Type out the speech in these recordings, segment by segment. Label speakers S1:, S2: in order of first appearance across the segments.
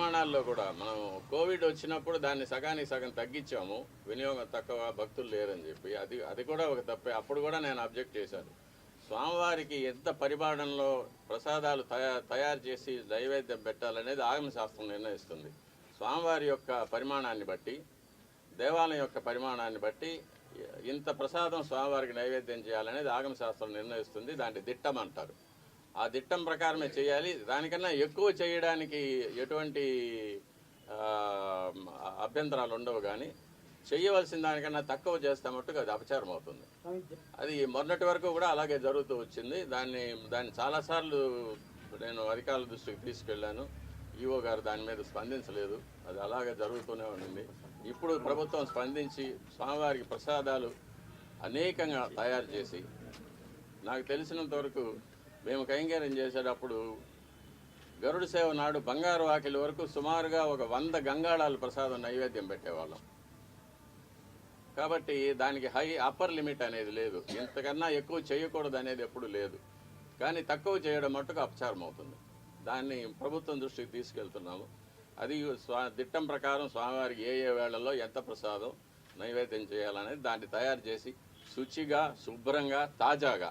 S1: పరిమాణాల్లో కూడా మనం కోవిడ్ వచ్చినప్పుడు దాన్ని సగానికి సగం తగ్గించాము, వినియోగం తక్కువ, భక్తులు లేరని చెప్పి. అది కూడా ఒక తప్పే. అప్పుడు కూడా నేను అబ్జెక్ట్ చేశాను. స్వామివారికి ఎంత పరిమాణంలో ప్రసాదాలు తయారు చేసి నైవేద్యం పెట్టాలనేది ఆగమ శాస్త్రం నిర్ణయిస్తుంది. స్వామివారి యొక్క పరిమాణాన్ని బట్టి, దేవాలయం యొక్క పరిమాణాన్ని బట్టి ఇంత ప్రసాదం స్వామివారికి నైవేద్యం చేయాలనేది ఆగమ శాస్త్రం నిర్ణయిస్తుంది. దాన్ని దిట్టం అంటారు. ఆ దిట్టం ప్రకారమే చేయాలి. దానికన్నా ఎక్కువ చేయడానికి ఎటువంటి అభ్యంతరాలు ఉండవు. కానీ చేయవలసిన దానికన్నా తక్కువ చేస్తే మట్టుకు అది అపచారం అవుతుంది. అది మొన్నటి వరకు కూడా అలాగే జరుగుతూ వచ్చింది. దాన్ని చాలాసార్లు నేను అధికారుల దృష్టికి తీసుకెళ్లాను. ఈఓ గారు దాని మీద స్పందించలేదు. అది అలాగే జరుగుతూనే ఉండింది. ఇప్పుడు ప్రభుత్వం స్పందించి స్వామివారికి ప్రసాదాలు అనేకంగా తయారు చేసి, నాకు తెలిసినంత వరకు మేము కైంకర్యం చేసేటప్పుడు గరుడ సేవ నాడు బంగారు వాకిలి వరకు సుమారుగా ఒక 100 గంగాళాలు ప్రసాదం నైవేద్యం పెట్టేవాళ్ళం. కాబట్టి దానికి అప్పర్ లిమిట్ అనేది లేదు. ఇంతకన్నా ఎక్కువ చేయకూడదు అనేది ఎప్పుడు లేదు. కానీ తక్కువ చేయడం మట్టుకు అపచారం అవుతుంది. దాన్ని ప్రభుత్వం దృష్టికి తీసుకెళ్తున్నాము. అది దిట్టం ప్రకారం స్వామివారికి ఏ వేళల్లో ఎంత ప్రసాదం నైవేద్యం చేయాలనేది దాన్ని తయారు చేసి శుచిగా, శుభ్రంగా, తాజాగా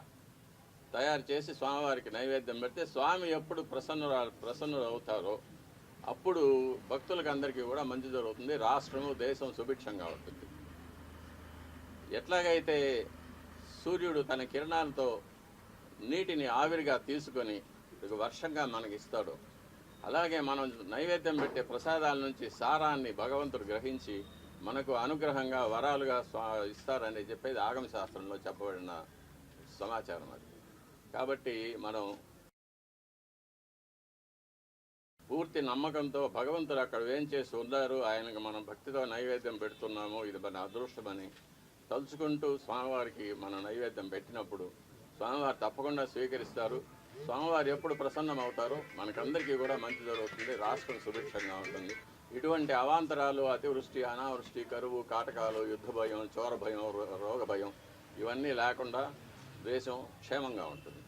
S1: తయారు చేసి స్వామివారికి నైవేద్యం పెడితే స్వామి ఎప్పుడు ప్రసన్నులు అవుతారో అప్పుడు భక్తులకు అందరికీ కూడా మంచి జరుగుతుంది. రాష్ట్రము, దేశం సుభిక్షంగా ఉంటుంది. ఎట్లాగైతే సూర్యుడు తన కిరణాలతో నీటిని ఆవిరిగా తీసుకొని వర్షంగా మనకి ఇస్తాడో, అలాగే మనం నైవేద్యం పెట్టే ప్రసాదాల నుంచి సారాన్ని భగవంతుడు గ్రహించి మనకు అనుగ్రహంగా వరాలుగా ఇస్తారని చెప్పేది ఆగమ శాస్త్రంలో చెప్పబడిన సమాచారం. అది కాబట్టి మనం పూర్తి నమ్మకంతో భగవంతుడు అక్కడ ఏం చేసి ఉన్నారు, ఆయనకు మనం భక్తితో నైవేద్యం పెడుతున్నాము, ఇది మన అదృష్టమని తలుచుకుంటూ స్వామివారికి మనం నైవేద్యం పెట్టినప్పుడు స్వామివారు తప్పకుండా స్వీకరిస్తారు. స్వామివారు ఎప్పుడు ప్రసన్నం అవుతారో మనకందరికీ కూడా మంచి జరుగుతుంది. రాష్ట్రం సుభిక్షంగా ఉంటుంది. ఇటువంటి అవాంతరాలు, అతివృష్టి, అనావృష్టి, కరువు, కాటకాలు, యుద్ధ భయం, చోర భయం, రోగ భయం ఇవన్నీ లేకుండా దేశం క్షేమంగా ఉంటుంది.